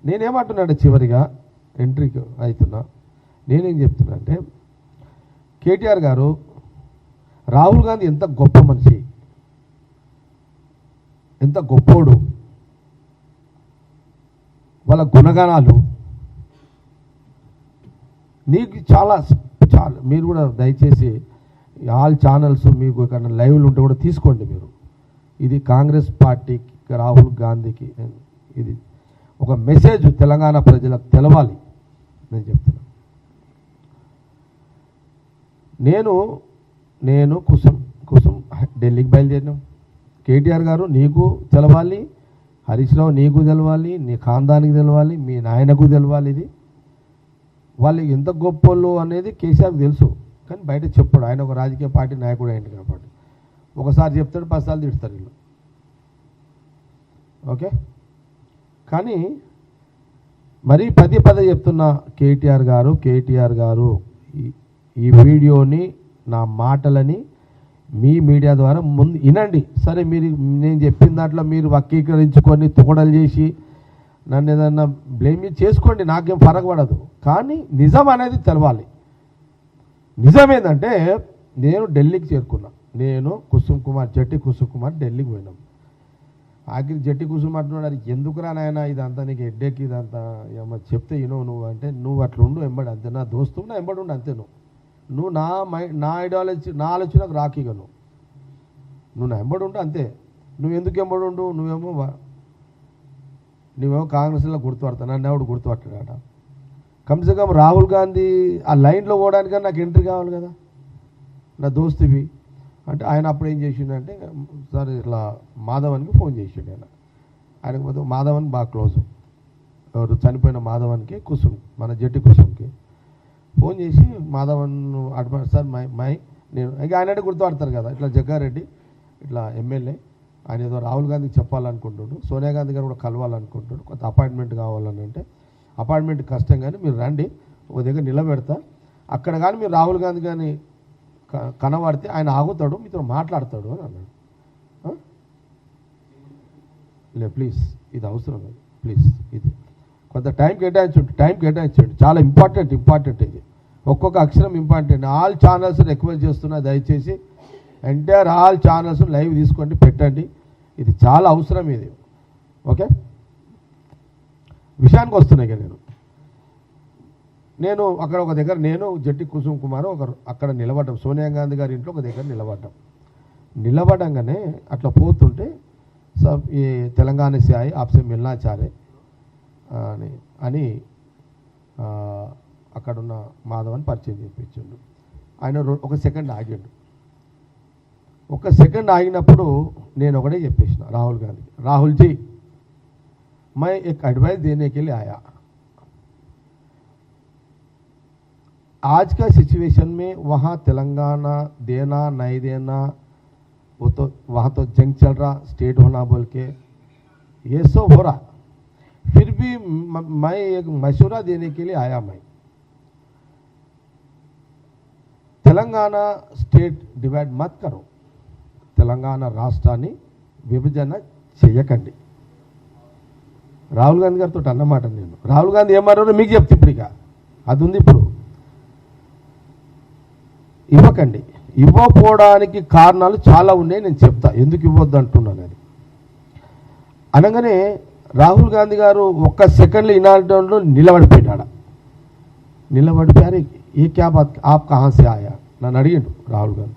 నేనేమంటున్నాడు చివరిగా ఎంట్రీకి అవుతున్నా, నేనేం చెప్తున్నా అంటే కేటీఆర్ గారు రాహుల్ గాంధీ ఎంత గొప్ప మనిషి, ఎంత గొప్పోడు, వాళ్ళ గుణగణాలు నీకు చాలా చాలా మీరు కూడా దయచేసి ఆల్ ఛానల్స్ మీకు ఇక్కడ లైవ్లు ఉంటే కూడా తీసుకోండి మీరు. ఇది కాంగ్రెస్ పార్టీకి, రాహుల్ గాంధీకి ఇది ఒక మెసేజ్ తెలంగాణ ప్రజలకు తెలవాలి. నేను చెప్తున్నా, నేను కుసుం ఢిల్లీకి బయలుదేరినాం. కేటీఆర్ గారు నీకు తెలవాలి, హరీష్ రావు నీకు తెలవాలి, నీ ఖాందానికి తెలవాలి, మీ నాయనకు తెలవాలి. ఇది వాళ్ళు ఎంత గొప్పోళ్ళు అనేది కేసీఆర్కి తెలుసు, కానీ బయట చెప్పాడు. ఆయన ఒక రాజకీయ పార్టీ నాయకుడు అయింది కాబట్టి ఒకసారి చెప్తాడు, 10 సార్లు తిడతారు వీళ్ళు. ఓకే, కానీ మరీ పదే చెప్తున్న కేటీఆర్ గారు ఈ వీడియోని, నా మాటలని మీ మీడియా ద్వారా ముందు వినండి. సరే, నేను చెప్పిన దాంట్లో మీరు వక్రీకరించుకొని తొగడలు చేసి నన్ను ఏదన్నా బ్లేమ్ చేసుకోండి, నాకేం ఫరక పడదు. కానీ నిజం అనేది తెలవాలి. నిజం ఏంటంటే నేను ఢిల్లీకి చేరుకున్నా. నేను జట్టి కుసుమ్ కుమార్ ఢిల్లీకి పోయినాం. ఆఖరి జట్టి కుసుమ్ అంటున్నాడు, అది ఎందుకురా నాయన ఇదంతా, నీకు హెడ్డేక్ ఇదంతా ఏమన్నా చెప్తే నువ్వు అంటే నువ్వు అట్లా ఉండు ఎంబడి, అంతే. నా దోస్తు నా ఎంబడి ఉండు, అంతే. నువ్వు నా ఐడియాలజీ, నా ఆలోచనకు రాకిగా నువ్వు నా ఎంబడి ఉండు, అంతే. నువ్వు ఎందుకు ఎంబడి ఉండు? నువ్వేమో కాంగ్రెస్లో గుర్తుపడతా, నన్ను ఎవడు గుర్తుపట్టాడ? కమ్సే కమ్ రాహుల్ గాంధీ ఆ లైన్లో పోవడానికన్నా నాకు ఎంట్రీ కావాలి కదా, నా దోస్తువి అంటే. ఆయన అప్పుడు ఏం చేసిండంటే, సార్ ఇట్లా మాధవన్కి ఫోన్ చేసిండు. ఆయనకు పోతే మాధవన్ బాగా క్లోజు, ఎవరు చనిపోయిన మాధవన్కి, మన జట్టి కుసుమ్కి ఫోన్ చేసి మాధవన్ అడ్వాన్స్ సార్ నేను ఇక ఆయన గుర్తుపడతారు కదా, ఇట్లా జగ్గారెడ్డి ఇట్లా ఎమ్మెల్యే, ఆయన ఏదో రాహుల్ గాంధీకి చెప్పాలనుకుంటున్నాడు, సోనియా గాంధీ గారు కూడా కలవాలనుకుంటున్నాడు, కొంత అపాయింట్మెంట్ కావాలని. అంటే అపాయింట్మెంట్ కష్టం, కానీ మీరు రండి, ఒక దగ్గర నిలబెడతా, అక్కడ కానీ మీరు రాహుల్ గాంధీ కానీ కనబడితే ఆయన ఆగుతాడు, మీతో మాట్లాడతాడు అని అన్నాడు. ప్లీజ్, ఇది అవసరం లేదు, ప్లీజ్, ఇది కొంత టైం కేటాయించండి, చాలా ఇంపార్టెంట్ ఇది, ఒక్కొక్క అక్షరం ఇంపార్టెంట్. ఆల్ ఛానల్స్ రిక్వెస్ట్ చేస్తున్నా, దయచేసి ఎంటైర్ ఆల్ ఛానల్స్ లైవ్ తీసుకోండి, పెట్టండి, ఇది చాలా అవసరం ఇది. ఓకే, విషయానికి వస్తున్నాయి. నేను అక్కడ ఒక దగ్గర, నేను జట్టి కుసుమ్ కుమార్ అక్కడ నిలబడ్డాం, సోనియా గాంధీ గారి ఇంట్లో ఒక దగ్గర నిలబడంగానే అట్లా పోతుంటే సబ్ ఈ తెలంగాణ సే ఆయే ఆప్సే మిల్నా చారే అని అక్కడున్న మాధవన్ పరిచయం చేయించిండు. ఆయన ఒక సెకండ్ ఆగిండు. ఒక సెకండ్ ఆగినప్పుడు నేను ఒకటే చెప్పేసిన రాహుల్ గాంధీకి, రాहुल जी मैं एक एडवाइस देने के लिए आया. आज का सिचुएशन में वहाँ तेलंगाना देना नहीं देना, वो तो वहाँ तो जंग चल रहा, स्टेट होना बोल के ये सब हो रहा. फिर भी मैं एक मशवरा देने के लिए आया. मैं तेलंगाना स्टेट डिवाइड मत करो, తెలంగాణ రాష్ట్రాన్ని విభజన చేయకండి. రాహుల్ గాంధీ గారితో అన్నమాట నేను. రాహుల్ గాంధీ ఏమన్నారో మీకు చెప్తే ఇప్పుడు ఇక అది ఉంది. ఇప్పుడు ఇవ్వకండి, ఇవ్వకపోవడానికి కారణాలు చాలా ఉన్నాయి, నేను చెప్తా ఎందుకు ఇవ్వద్దు అంటున్నాను అని. అనగానే రాహుల్ గాంధీ గారు ఒక్క సెకండ్లో ఇనాలంలో నిలబడిపోయారు. ఏ క్యా బాత్, ఆప్ కహాं से आया నన్ను అడిగిండు రాహుల్ గాంధీ.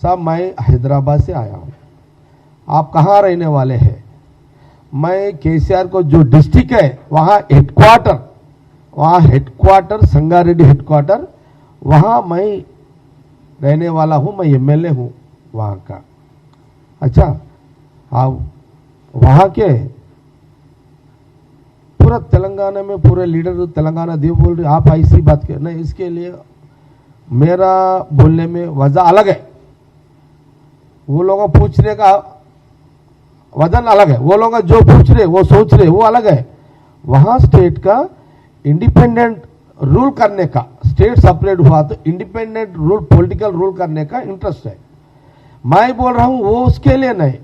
साहब मैं हैदराबाद से आया हूँ, आप कहाँ रहने वाले हैं? मैं केसीआर को जो डिस्ट्रिक्ट है वहाँ हेडक्वार्टर संगारेड्डी हेडक्वार्टर, वहाँ मैं रहने वाला हूँ, मैं एमएलए हूँ वहाँ का. अच्छा, आप वहाँ के पूरा तेलंगाना में पूरे लीडर तेलंगाना देव बोल रहे, आप ऐसी बात कर नहीं, इसके लिए मेरा बोलने में वजह अलग है. वो लोग पूछने का वजन अलग है, वो लोग जो पूछ रहे वो सोच रहे वो अलग है. वहाँ स्टेट का इंडिपेंडेंट रूल करने का, स्टेट सेपरेट हुआ तो इंडिपेंडेंट रूल, पॉलिटिकल रूल करने का इंटरेस्ट है. मैं बोल रहा हूँ वो उसके लिए नहीं,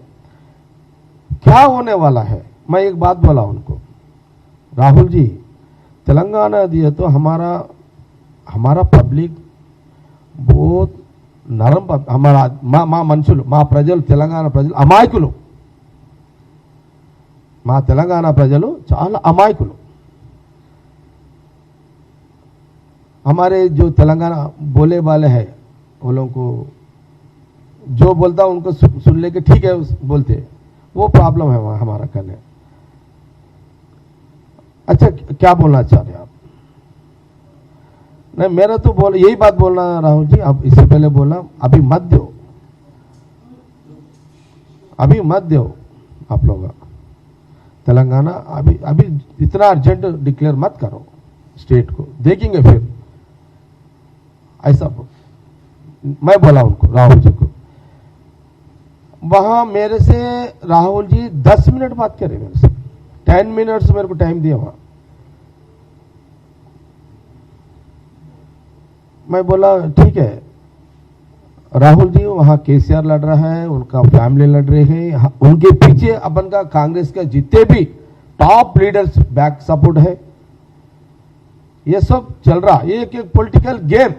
क्या होने वाला है. मैं एक बात बोला उनको, राहुल जी, तेलंगाना दिए तो हमारा पब्लिक बहुत నరం हमारा మా మనుషులు మా ప్రజలు తెలంగాణ ప్రజలు అమాయకులు మా తెలంగాణ ప్రజలు చాలా అమాయకులు हमारे जो तेलंगाना बोले वाले हैं वो लोगों को जो बोलता उनको सुन लेके ठीक है बोलते वो प्रॉब्लम है हमारा करने। अच्छा क्या बोलना चाह रहे हैं आप? नहीं मेरा तो यही बात बोलना राहुल जी, अब इससे पहले बोला अभी मत दो आप लोग तेलंगाना अभी इतना अर्जेंट डिक्लेयर मत करो स्टेट को, देखेंगे फिर। ऐसा मैं बोला उनको, राहुल जी को, वहां मेरे से राहुल जी 10 मिनट बात करे मेरे से, 10 मिनट्स मेरे को टाइम दिया वहां। मैं बोला ठीक है राहुल जी, वहां केसीआर लड़ रहा है, उनका फैमिली लड़ रहे हैं, उनके पीछे अपन का कांग्रेस का जितने भी टॉप लीडर्स बैक सपोर्ट है, ये सब चल रहा, ये एक पॉलिटिकल गेम।